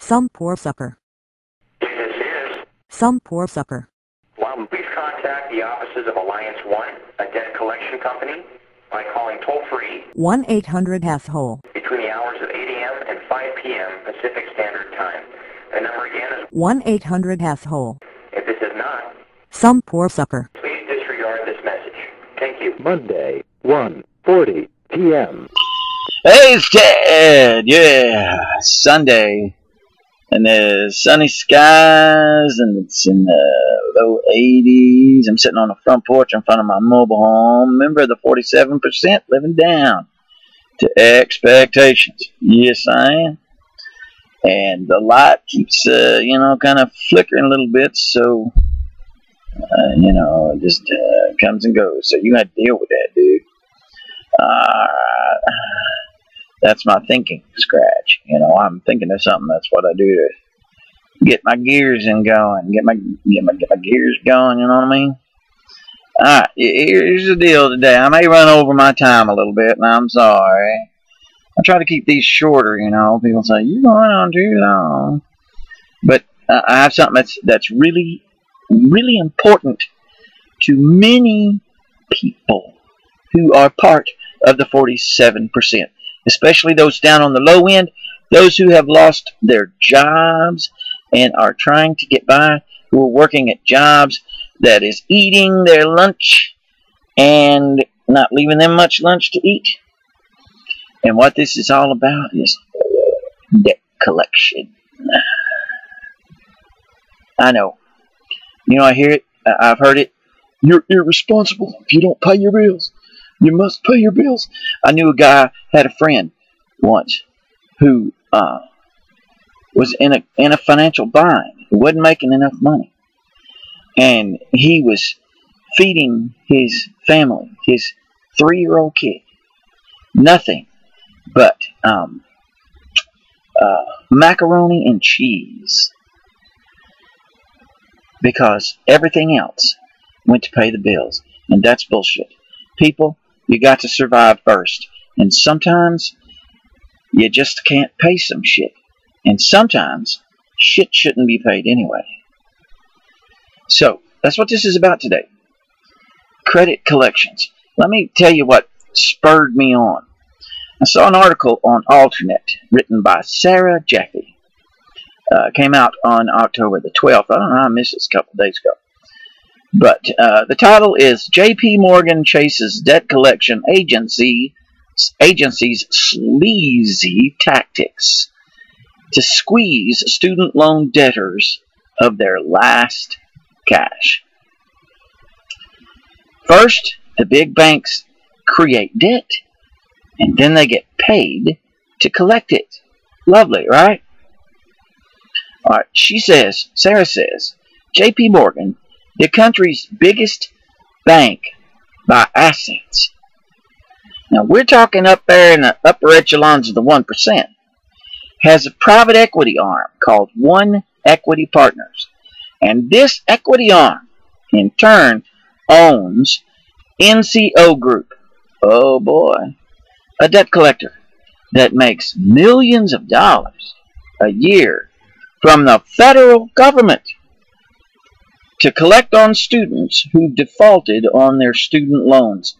Some poor sucker. This is. Some poor sucker. Please contact the offices of Alliance One, a debt collection company, by calling toll-free 1-800-HASS-HOLE between the hours of 8 a.m. and 5 p.m. Pacific Standard Time. The number again is 1-800-HASS-HOLE. If this is not, Some poor sucker. please disregard this message. Thank you. Monday, 1:40 p.m. Hey, it's Ted! Yeah, Sunday. And there's sunny skies, and it's in the low 80s. I'm sitting on the front porch in front of my mobile home. Remember the 47% living down to expectations. Yes, I am. And the light keeps, kind of flickering a little bit, so, it just comes and goes. So you got to deal with that, dude. That's my thinking scratch. I'm thinking of something. That's what I do to get my gears going, get my gears going. You know what I mean? All right. Here's the deal today. I may run over my time a little bit, and I'm sorry. I try to keep these shorter. People say you're going on too long, but I have something that's really, really important to many people who are part of the 47%. Especially those down on the low end, those who have lost their jobs and are trying to get by, who are working at jobs that is eating their lunch and not leaving them much lunch to eat. And what this is all about is debt collection. I know. I hear it. I've heard it. You're irresponsible if you don't pay your bills. You must pay your bills. I knew a guy had a friend once who was in a financial bind. He wasn't making enough money, and he was feeding his family, his 3-year-old kid, nothing but macaroni and cheese, because everything else went to pay the bills, and that's bullshit. People, you got to survive first. And sometimes you just can't pay some shit. And sometimes shit shouldn't be paid anyway. So, that's what this is about today. Credit collections. Let me tell you what spurred me on. I saw an article on Alternate written by Sarah Jaffe. Came out on October the 12th. I don't know, I missed this a couple of days ago. But the title is J.P. Morgan Chases Debt Collection Agency's Sleazy Tactics to Squeeze Student Loan Debtors of Their Last Cash. First, the big banks create debt, and then they get paid to collect it. Lovely, right? All right, Sarah says, J.P. Morgan, the country's biggest bank by assets. Now, we're talking up there in the upper echelons of the 1%. Has a private equity arm called One Equity Partners. And this equity arm, in turn, owns NCO Group. Oh boy. A debt collector that makes millions of dollars a year from the federal government to collect on students who defaulted on their student loans.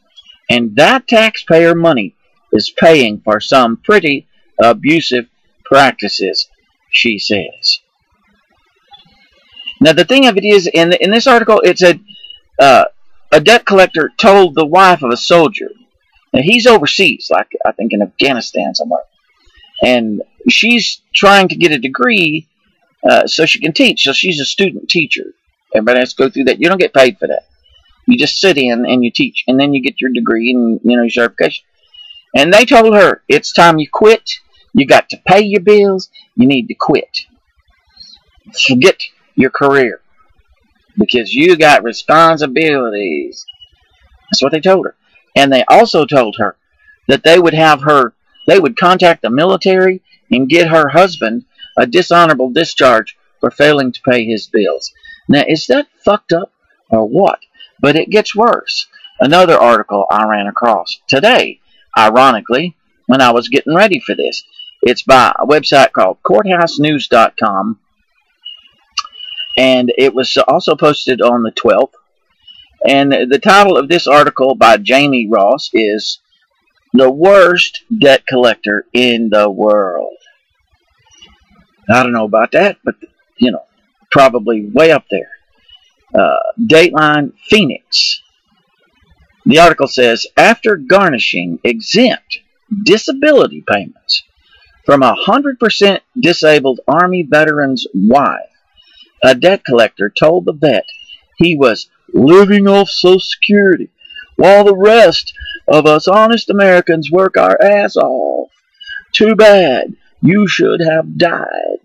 And that taxpayer money is paying for some pretty abusive practices, she says. Now, the thing of it is, in this article, it said a debt collector told the wife of a soldier. Now, he's overseas, like I think in Afghanistan somewhere. And she's trying to get a degree so she can teach. So she's a student teacher. Everybody has to go through that. You don't get paid for that. You just sit in and you teach, and then you get your degree and your certification. And they told her, it's time you quit. You got to pay your bills. You need to quit. Forget your career, because you got responsibilities. That's what they told her. And they also told her that they would contact the military and get her husband a dishonorable discharge for failing to pay his bills. Now, is that fucked up or what? But it gets worse. Another article I ran across today, ironically, when I was getting ready for this, It's by a website called courthousenews.com. And it was also posted on the 12th. And the title of this article by Jamie Ross is "The Worst Debt Collector in the World." I don't know about that, but, you know, probably way up there. Dateline Phoenix. The article says, after garnishing exempt disability payments from a 100% disabled Army veteran's wife, a debt collector told the vet he was living off Social Security while the rest of us honest Americans work our ass off. Too bad. You should have died.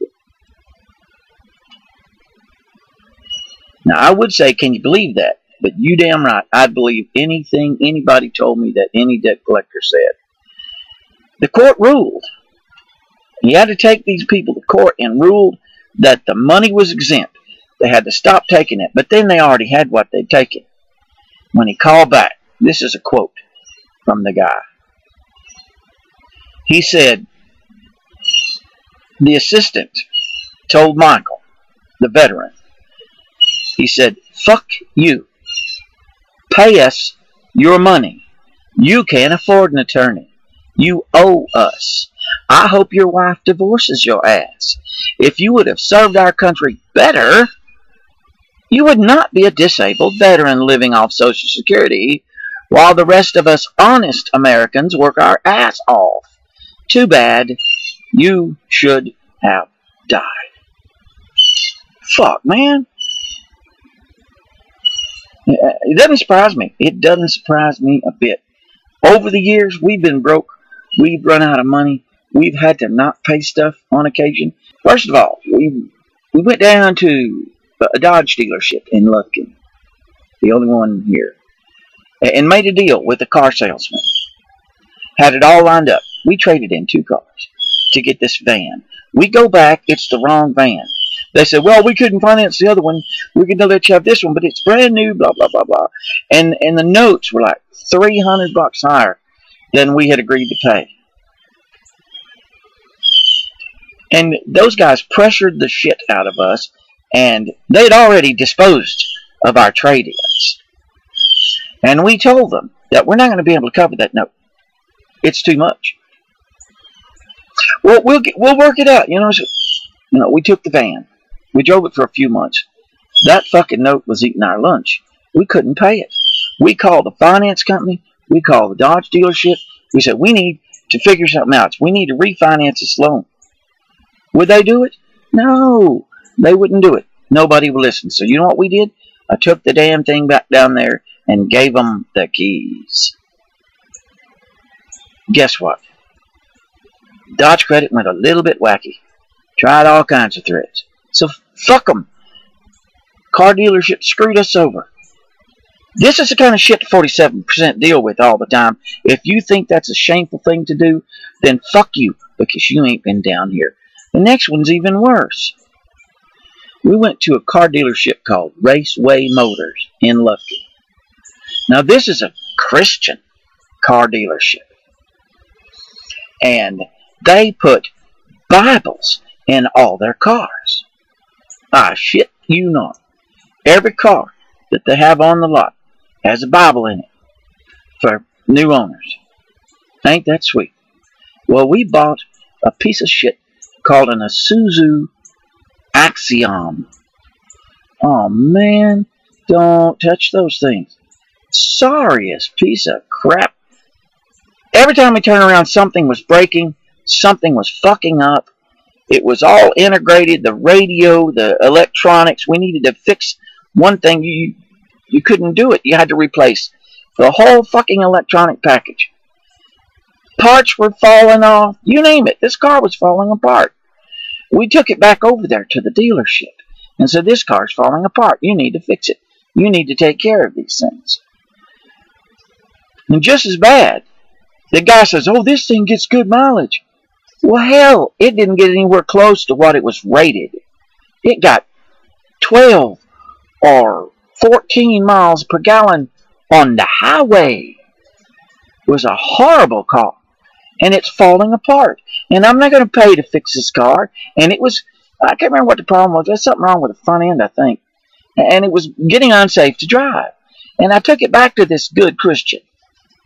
Now, I would say, can you believe that? But you damn right, I'd believe anything anybody told me that any debt collector said. The court ruled. You had to take these people to court and ruled that the money was exempt. They had to stop taking it, but then they already had what they'd taken. When he called back, this is a quote from the guy. He said, the assistant told Michael, the veteran, he said, fuck you. Pay us your money. You can't afford an attorney. You owe us. I hope your wife divorces your ass. If you would have served our country better, you would not be a disabled veteran living off Social Security while the rest of us honest Americans work our ass off. Too bad. You should have died. Fuck, man. It doesn't surprise me. It doesn't surprise me a bit. Over the years, we've been broke. We've run out of money. We've had to not pay stuff on occasion. First of all, we went down to a Dodge dealership in Lufkin, the only one here, and made a deal with a car salesman. Had it all lined up. We traded in 2 cars to get this van. We go back, it's the wrong van. They said, well, we couldn't finance the other one. We're going to let you have this one, but it's brand new, blah, blah, blah, blah. And the notes were like $300 higher than we had agreed to pay. And those guys pressured the shit out of us, and they'd already disposed of our trade-ins. And we told them that we're not going to be able to cover that note. It's too much. Well, we'll work it out. You know, we took the van. We drove it for a few months. That fucking note was eating our lunch. We couldn't pay it. We called the finance company. We called the Dodge dealership. We said, we need to figure something out. We need to refinance this loan. Would they do it? No, they wouldn't do it. Nobody would listen. So you know what we did? I took the damn thing back down there and gave them the keys. Guess what? Dodge Credit went a little bit wacky. Tried all kinds of threats. So fuck them. Car dealership screwed us over. This is the kind of shit the 47% deal with all the time. If you think that's a shameful thing to do, then fuck you, because you ain't been down here. The next one's even worse. We went to a car dealership called Raceway Motors in Lufkin. Now this is a Christian car dealership. And they put Bibles in all their cars. I shit you not. Every car that they have on the lot has a Bible in it for new owners. Ain't that sweet? Well, we bought a piece of shit called an Isuzu Axiom. Oh man, don't touch those things. Sorriest piece of crap. Every time we turn around, something was breaking, something was fucking up. It was all integrated, the radio, the electronics. We needed to fix one thing. You couldn't do it. You had to replace the whole fucking electronic package. Parts were falling off. You name it. This car was falling apart. We took it back over there to the dealership and said, this car's falling apart. You need to fix it. You need to take care of these things. And just as bad, the guy says, oh, this thing gets good mileage. Well, hell, it didn't get anywhere close to what it was rated. It got 12 or 14 miles per gallon on the highway. It was a horrible car. And it's falling apart. and I'm not going to pay to fix this car. And it was, I can't remember what the problem was. There's something wrong with the front end, I think. And it was getting unsafe to drive. And I took it back to this good Christian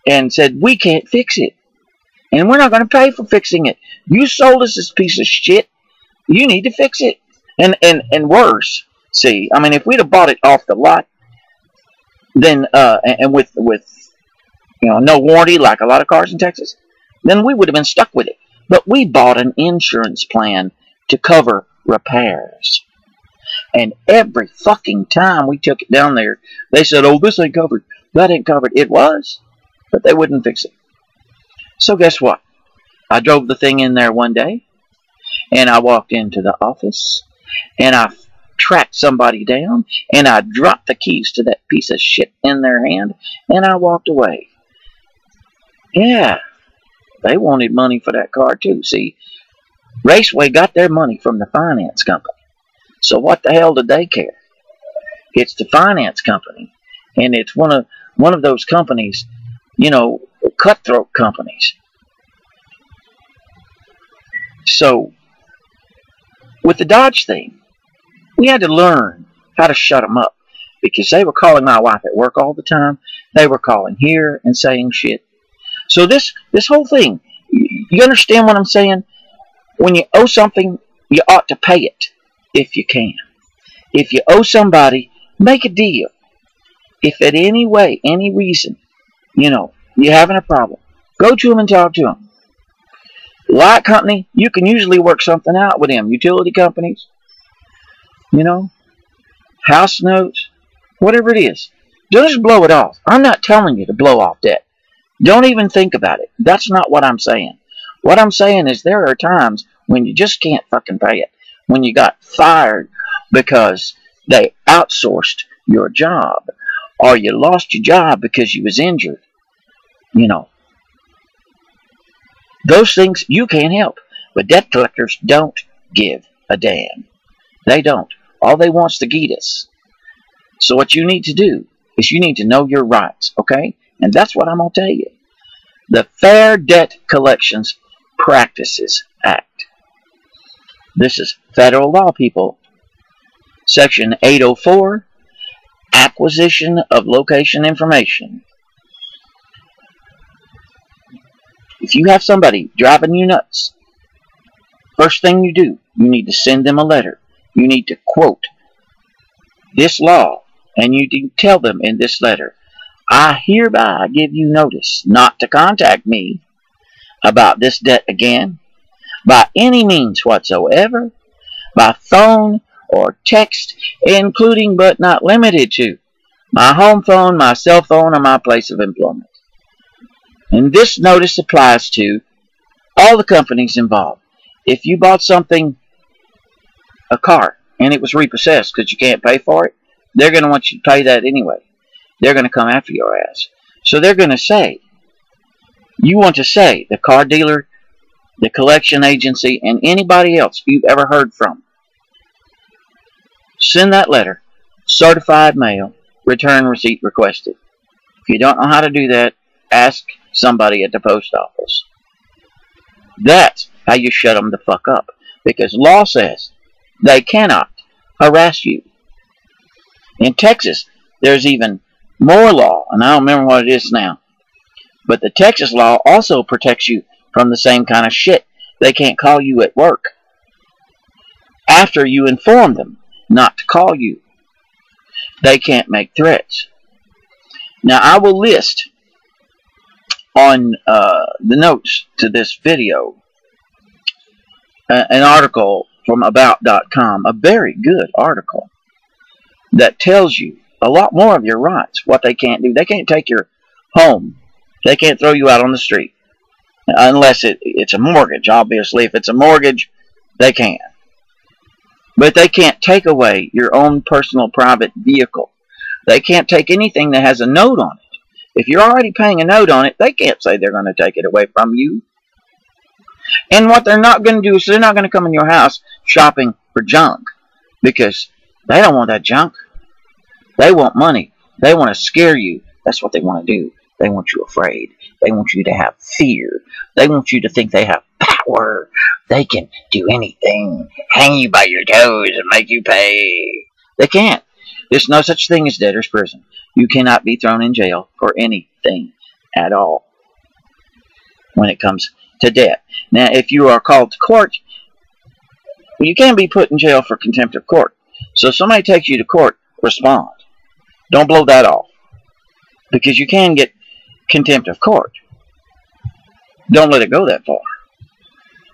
and said, we can't fix it. And we're not going to pay for fixing it. You sold us this piece of shit. You need to fix it. And worse, see, I mean, if we'd have bought it off the lot, then, and with no warranty, like a lot of cars in Texas, then we would have been stuck with it. But we bought an insurance plan to cover repairs. And every fucking time we took it down there, they said, oh, this ain't covered. That ain't covered. It was, but they wouldn't fix it. So guess what? I drove the thing in there one day, and I walked into the office, and I tracked somebody down, and I dropped the keys to that piece of shit in their hand, and I walked away. Yeah, they wanted money for that car too. See, Raceway got their money from the finance company. So what the hell did they care? It's the finance company, and it's one of those companies, cutthroat companies. So with the Dodge thing, we had to learn how to shut them up, because they were calling my wife at work all the time. They were calling here and saying shit. So this whole thing, you understand what I'm saying? When you owe something, you ought to pay it if you can. If you owe somebody, make a deal. If at any way, any reason, you're having a problem, go to them and talk to them. Light company, you can usually work something out with them. Utility companies, house notes, whatever it is. Don't just blow it off. I'm not telling you to blow off debt. Don't even think about it. That's not what I'm saying. What I'm saying is there are times when you just can't fucking pay it. When you got fired because they outsourced your job, or you lost your job because you was injured. Those things you can't help. But debt collectors don't give a damn. They don't. All they want is to get us. So what you need to do is you need to know your rights, okay? And that's what I'm going to tell you. The Fair Debt Collections Practices Act. This is federal law, people. Section 804, Acquisition of Location Information. If you have somebody driving you nuts, first thing you do, you need to send them a letter. You need to quote this law, and you need to tell them in this letter, I hereby give you notice not to contact me about this debt again, by any means whatsoever, by phone or text, including but not limited to my home phone, my cell phone, or my place of employment. And this notice applies to all the companies involved. If you bought something, a car, and it was repossessed because you can't pay for it, they're going to want you to pay that anyway. They're going to come after your ass. So they're going to say, you want to say, the car dealer, the collection agency, and anybody else you've ever heard from, send that letter, certified mail, return receipt requested. If you don't know how to do that, ask somebody at the post office. That's how you shut them the fuck up. Because law says they cannot harass you. In Texas, there's even more law, and I don't remember what it is now. But the Texas law also protects you from the same kind of shit. They can't call you at work after you inform them not to call you. They can't make threats. Now, I will list on the notes to this video an article from about.com, a very good article that tells you a lot more of your rights, what they can't do. They can't take your home. They can't throw you out on the street unless it's a mortgage. Obviously, if it's a mortgage, they can. But they can't take away your own personal private vehicle. They can't take anything that has a note on it. If you're already paying a note on it, they can't say they're going to take it away from you. And what they're not going to do is they're not going to come in your house shopping for junk, because they don't want that junk. They want money. They want to scare you. That's what they want to do. They want you afraid. They want you to have fear. They want you to think they have power. They can do anything, hang you by your toes and make you pay. They can't. There's no such thing as debtor's prison. You cannot be thrown in jail for anything at all when it comes to debt. Now, if you are called to court, you can be put in jail for contempt of court. So if somebody takes you to court, respond. Don't blow that off, because you can get contempt of court. Don't let it go that far.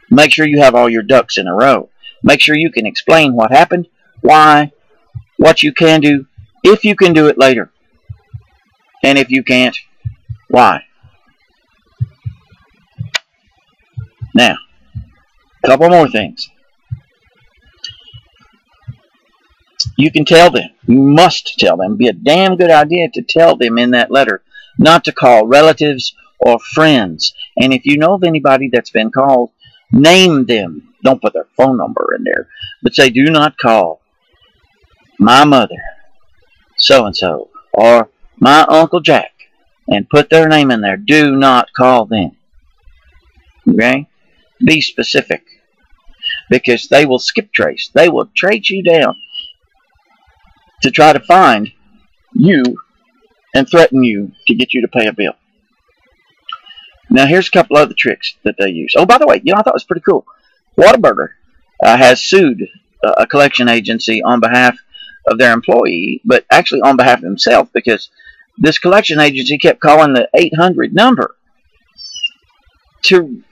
Make sure you have all your ducks in a row. Make sure you can explain what happened, why, what you can do, if you can do it later. And if you can't, why? Now, a couple more things. You can tell them, you must tell them, be a damn good idea to tell them in that letter not to call relatives or friends. And if you know of anybody that's been called, name them. Don't put their phone number in there, but say, do not call my mother, so-and-so, or my Uncle Jack, and put their name in there. Do not call them. Okay? Be specific, because they will skip trace. They will trace you down to try to find you and threaten you to get you to pay a bill. Now, here's a couple other tricks that they use. Oh, by the way, I thought it was pretty cool. Whataburger has sued a collection agency on behalf of their employee, but actually on behalf of himself, because this collection agency kept calling the 800 number to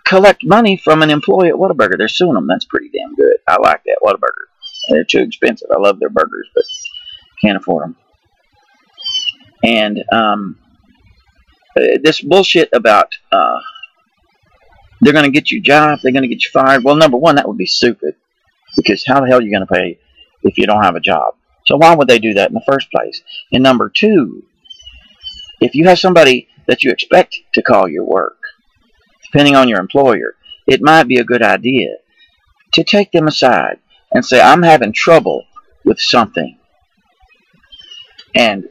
collect money from an employee at Whataburger. They're suing them. That's pretty damn good. I like that Whataburger. They're too expensive. I love their burgers, but can't afford them. And this bullshit about they're going to get you a job, they're going to get you fired. Well, number one, that would be stupid, because how the hell are you going to pay if you don't have a job? So why would they do that in the first place? And number two, if you have somebody that you expect to call your work, depending on your employer, it might be a good idea to take them aside and say, I'm having trouble with something, and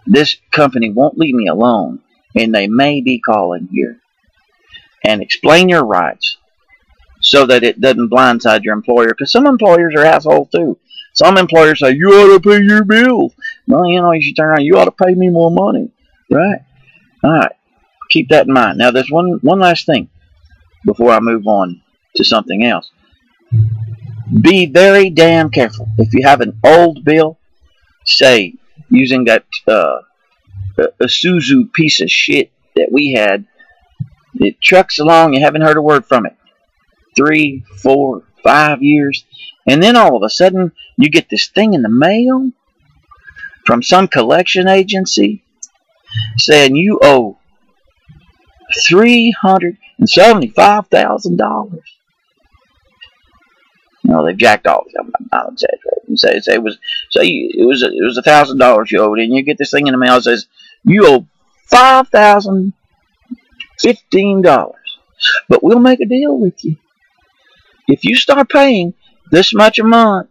this company won't leave me alone, and they may be calling here. And explain your rights so that it doesn't blindside your employer, because some employers are assholes too. Some employers say, you ought to pay your bills. No, you should turn around, you ought to pay me more money. Right? Alright. Keep that in mind. Now, there's one last thing before I move on to something else. Be very damn careful. If you have an old bill, say, using that Isuzu piece of shit that we had, it trucks along, you haven't heard a word from it. 3, 4, 5 years. And then all of a sudden, you get this thing in the mail from some collection agency saying you owe $375,000. No, they've jacked off. I'm not exaggerating. Say it was $1,000 you owed, and you get this thing in the mail that says you owe $5,015. But we'll make a deal with you. If you start paying this much a month,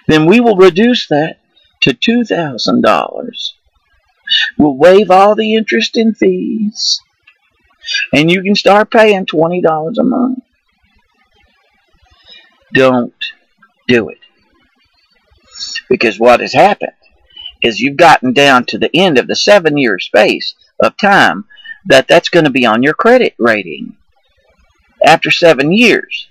then we will reduce that to $2,000. We'll waive all the interest and fees, and you can start paying $20 a month. Don't do it. Because what has happened is you've gotten down to the end of the 7-year space of time that's going to be on your credit rating. After 7 years,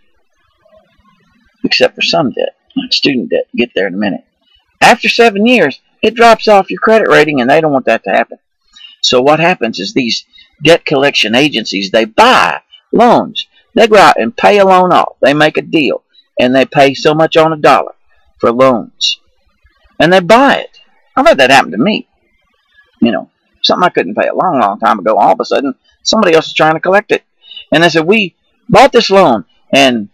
except for some debt, like student debt, get there in a minute. After 7 years, it drops off your credit rating, and they don't want that to happen. So what happens is these debt collection agencies, they buy loans. They go out and pay a loan off. They make a deal, and they pay so much on a dollar for loans. And they buy it. I've had that happen to me. Something I couldn't pay a long, long time ago. All of a sudden, somebody else is trying to collect it. And they said, we bought this loan, and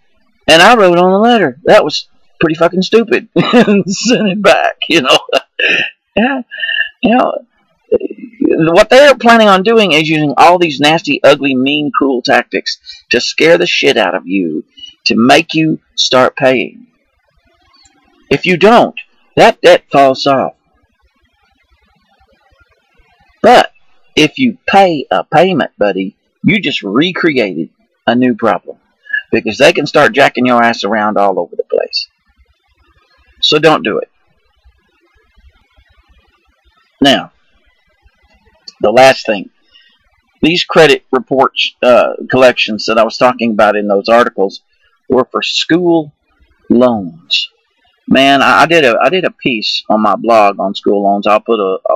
I wrote on the letter, that was pretty fucking stupid. And sent it back, Yeah, what they're planning on doing is using all these nasty, ugly, mean, cruel tactics to scare the shit out of you, to make you start paying. If you don't, that debt falls off. But if you pay a payment, buddy, you just recreated a new problem. Because they can start jacking your ass around all over the place. So don't do it. Now, the last thing. These credit reports collections that I was talking about in those articles were for school loans. Man, I did a piece on my blog on school loans. I'll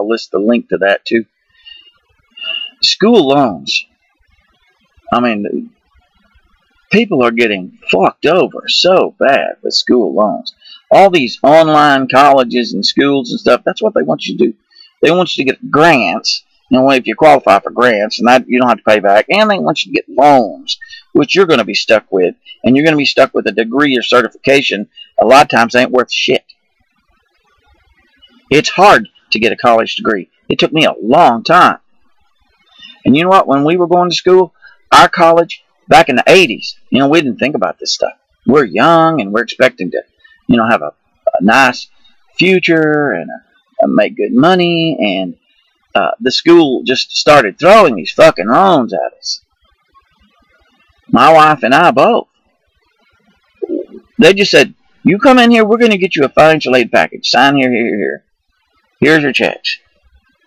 list the link to that too. School loans. I mean, people are getting fucked over so bad with school loans. All these online colleges and schools and stuff, that's what they want you to do. They want you to get grants, if you qualify for grants, and that you don't have to pay back, and they want you to get loans, which you're going to be stuck with, and you're going to be stuck with a degree or certification a lot of times ain't worth shit. It's hard to get a college degree. It took me a long time. And you know what? When we were going to school, our college, back in the 80s, we didn't think about this stuff. We're young, and we're expecting to, have a nice future and make good money, and the school just started throwing these fucking loans at us. My wife and I both. They just said, you come in here, we're going to get you a financial aid package. Sign here, here. Here's your checks.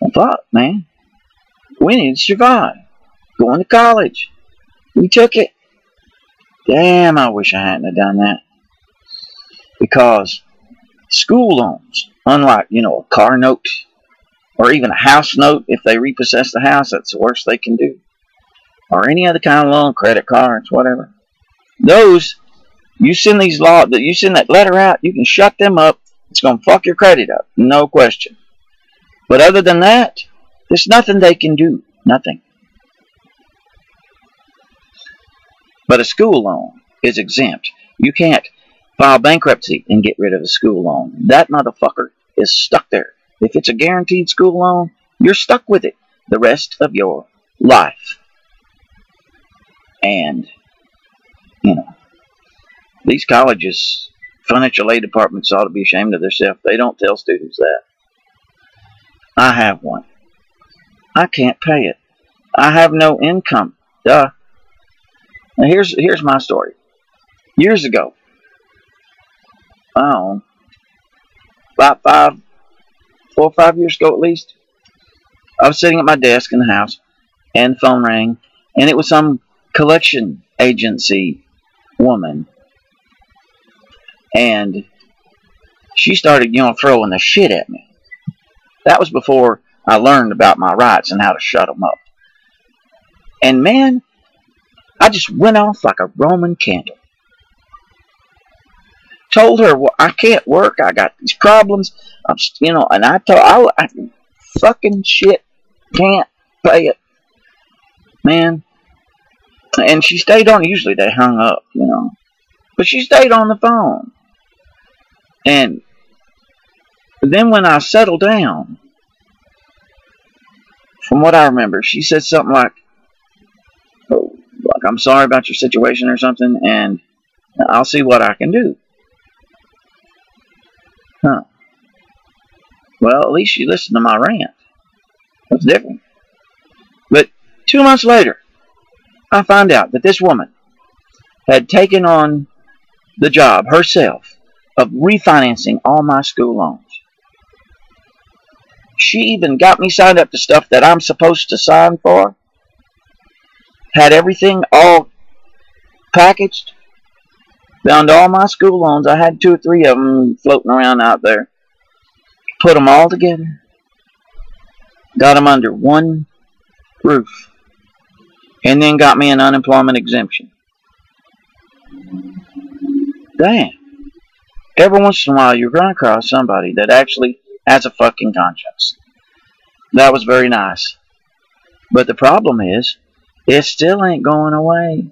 I thought, man, we need to survive. Going to college. We took it. Damn, I wish I hadn't have done that. Because school loans, unlike, a car note or even a house note, if they repossess the house, that's the worst they can do. Or any other kind of loan, credit cards, whatever. Those, you send that letter out, you can shut them up. It's going to fuck your credit up, no question. But other than that, there's nothing they can do. Nothing. But a school loan is exempt. You can't file bankruptcy and get rid of a school loan. That motherfucker is stuck there. If it's a guaranteed school loan, you're stuck with it the rest of your life. And, these colleges, financial aid departments ought to be ashamed of themselves. They don't tell students that. I have one. I can't pay it. I have no income. Duh. Now here's my story. Years ago, about 4 or 5 years ago at least, I was sitting at my desk in the house, and the phone rang, and it was some collection agency woman, and she started, throwing the shit at me. That was before I learned about my rights and how to shut them up. And man, I just went off like a Roman candle. Told her, well, I can't work. I got these problems. And I told, I fucking shit can't pay it, man. And she stayed on. Usually they hung up, but she stayed on the phone. And then when I settled down, from what I remember, she said something like, I'm sorry about your situation or something, and I'll see what I can do. Huh. Well, at least she listened to my rant. That's different. But 2 months later, I found out that this woman had taken on the job herself of refinancing all my school loans. She even got me signed up to stuff that I'm supposed to sign for. Had everything all packaged. Found all my school loans. I had 2 or 3 of them floating around out there. Put them all together. Got them under one roof. And then got me an unemployment exemption. Damn. Every once in a while you're going to across somebody that actually has a fucking conscience. That was very nice. But the problem is, it still ain't going away.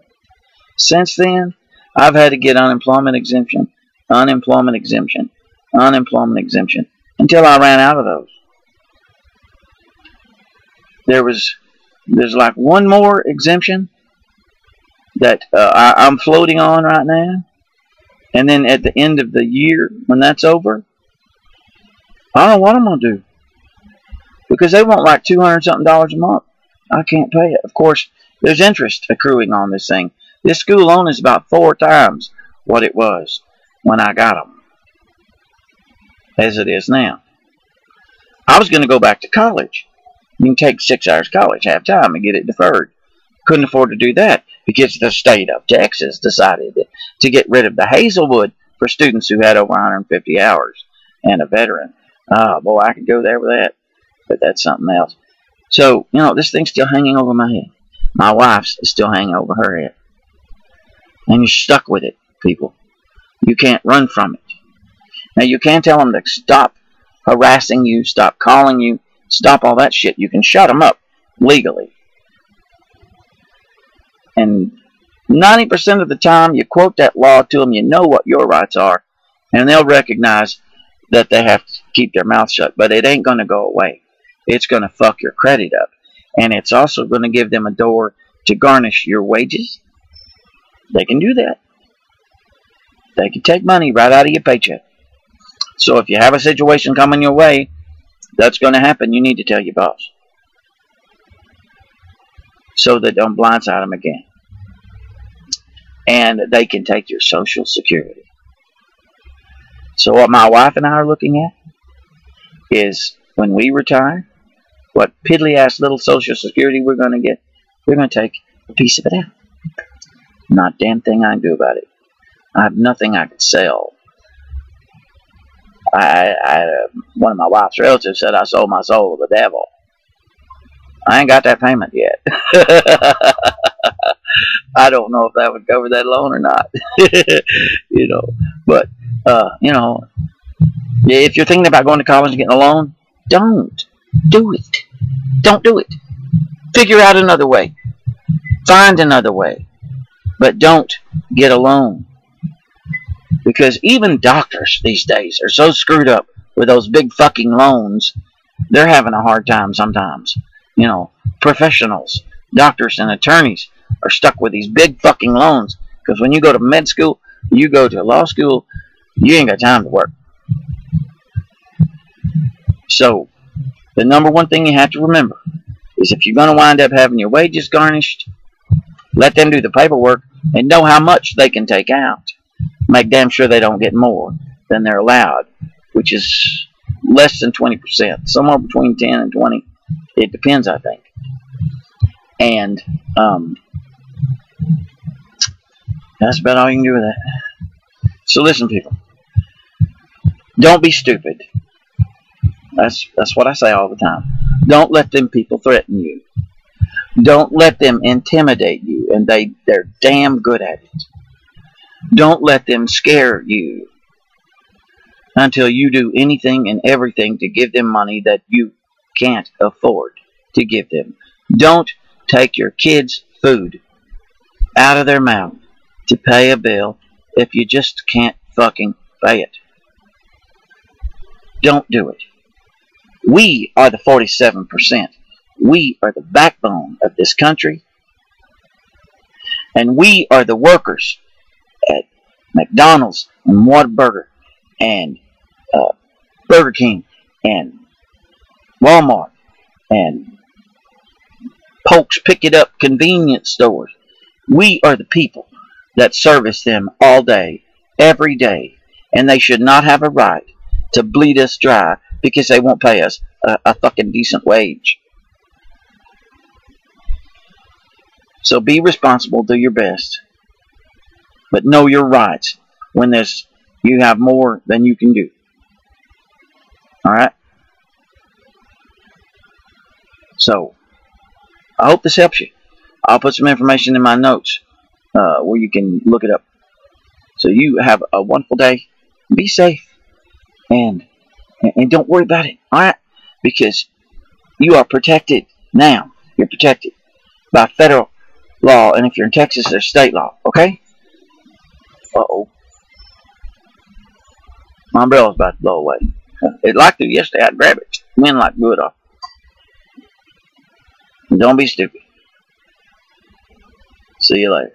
Since then, I've had to get unemployment exemption, unemployment exemption, unemployment exemption, until I ran out of those. There's like one more exemption that I'm floating on right now. And then at the end of the year, when that's over, I don't know what I'm going to do. because they want like $200-something a month. I can't pay it. Of course, there's interest accruing on this thing. This school loan is about 4 times what it was when I got them, as it is now. I was going to go back to college. You can take 6 hours college half time and get it deferred. Couldn't afford to do that because the state of Texas decided to get rid of the Hazelwood for students who had over 150 hours and a veteran. Oh, boy, I could go there with that, but that's something else. So, you know, this thing's still hanging over my head. My wife's still hanging over her head. And you're stuck with it, people. You can't run from it. Now, you can tell them to stop harassing you, stop calling you, stop all that shit. You can shut them up legally. And 90% of the time, you quote that law to them, you know what your rights are, and they'll recognize that they have to keep their mouth shut. But it ain't going to go away. It's going to fuck your credit up. And it's also going to give them a door to garnish your wages. They can do that. They can take money right out of your paycheck. So if you have a situation coming your way, that's going to happen. You need to tell your boss, so that don't blindside them again. And they can take your Social Security. So what my wife and I are looking at is, when we retire, what piddly-ass little Social Security we're going to get, we're going to take a piece of it out. Not a damn thing I can do about it. I have nothing I could sell. One of my wife's relatives said I sold my soul to the devil. I ain't got that payment yet. I don't know if that would cover that loan or not. You know, but you know, if you're thinking about going to college and getting a loan, don't do it. Don't do it. Figure out another way. Find another way. But don't get a loan. Because even doctors these days are so screwed up with those big fucking loans, they're having a hard time sometimes. You know, professionals, doctors and attorneys are stuck with these big fucking loans. Because when you go to med school, you go to law school, you ain't got time to work. So, the number one thing you have to remember is, if you're going to wind up having your wages garnished, let them do the paperwork and know how much they can take out. Make damn sure they don't get more than they're allowed, which is less than 20%. Somewhere between 10 and 20. It depends, I think. And that's about all you can do with that. So listen, people. Don't be stupid. That's what I say all the time. Don't let them people threaten you. Don't let them intimidate you, and they're damn good at it. Don't let them scare you until you do anything and everything to give them money that you can't afford to give them. Don't take your kids' food out of their mouth to pay a bill if you just can't fucking pay it. Don't do it. We are the 47%. We are the backbone of this country. And we are the workers at McDonald's and Whataburger and Burger King and Walmart and Polk's Pick It Up convenience stores. We are the people that service them all day, every day. And they should not have a right to bleed us dry because they won't pay us a fucking decent wage. So be responsible, do your best. But know your rights when you have more than you can do. Alright? So, I hope this helps you. I'll put some information in my notes where you can look it up. So you have a wonderful day. Be safe. And don't worry about it. Alright? Because you are protected now. You're protected by federal law. And if you're in Texas, there's state law. Okay? Uh-oh. My umbrella's about to blow away. It liked to yesterday. I'd grab it. Wind like blew it off. Don't be stupid. See you later.